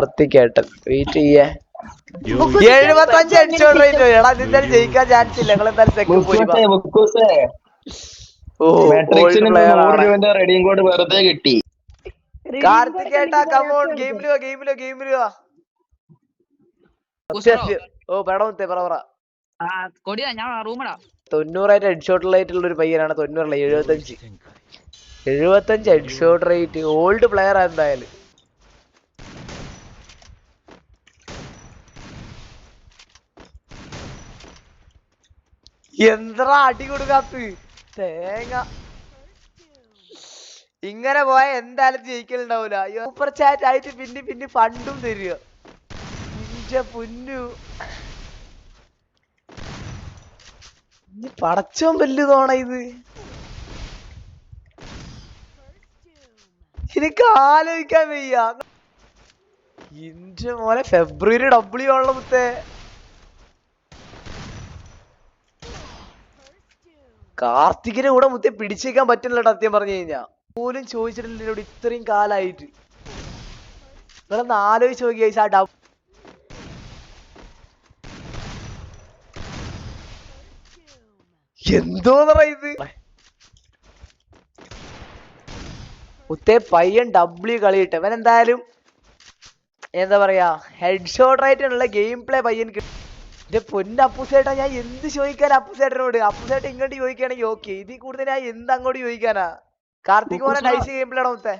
കാർത്തികേട്ടൻ wait ചെയ്യേ 75 അടിച്ചോണ്ട് rate എടാ എന്തായാലും ജയിക്കാൻ ചാൻസ് ഇല്ല നിങ്ങൾ എന്തായാലും സെക്കൻഡ് പോയി റെഡിയും കോഡ് വെറുതെ കിട്ടി. കാർത്തികേട്ടാ കമോൺ ഗെയിമില് വാ. ഓ പെടമുത്തേ പറ 90 ഹെഡ്ഷോട്ട് റേറ്റ് ഉള്ള ഒരു പയ്യനാണ്. 90 75 ഹെഡ്ഷോട്ട് റേറ്റ്. ഓൾഡ് പ്ലെയർ എന്തായാലും. എന്താ അടി കൊടുക്കാത്ത തേങ്ങ. ഇങ്ങനെ പോയ എന്തായാലും ജയിക്കലുണ്ടാവൂല. സൂപ്പർ ചാറ്റ് ആയിട്ട് പിന്നെ ഫണ്ടും തരിക. ഇന്റെ പൊന്നു പടച്ചോൻ വലുതോണ ഇത്. എനിക്ക് ആലോചിക്കാൻ വയ്യ. ഇന്റെ മോനെ ഫെബ്രുവരി ഡബ്ല്യു ഉള്ള മുത്തേ. കാർത്തികിനെ കൂടെ മുത്തേ പിടിച്ചേക്കാൻ പറ്റില്ല സത്യം പറഞ്ഞു കഴിഞ്ഞാ. പോലും ചോദിച്ചിട്ടില്ല എന്നോട് ഇത്രയും കാലായിട്ട്. നിങ്ങളൊന്ന് ആലോചിച്ച് നോക്കിയ ആ എന്തോന്ന് പറയുന്നത്. മുത്തേ പയ്യൻ ഡബ്ല്യു കളിയിട്ട് അവൻ എന്തായാലും എന്താ പറയാ ഹെഡ്ഷോട്ട് റേറ്റിനുള്ള ഗെയിം പ്ലേ പയ്യൻ കിട്ടും. എന്റെ പൊന്ന് അപ്പുസേട്ടാ ഞാൻ എന്ത് ചോദിക്കാൻ അപ്പുസേട്ടനോട്. അപ്പുസേട്ടൻ ഇങ്ങോട്ട് ചോദിക്കുകയാണെങ്കിൽ ഓക്കെ. ഇതിൽ കൂടുതൽ ഞാൻ എന്ത് അങ്ങോട്ട് ചോദിക്കാനാ. കാർത്തിക് മോനെ നൈസ് ഗെയിം പ്ലേ ആണോ മുത്തേ.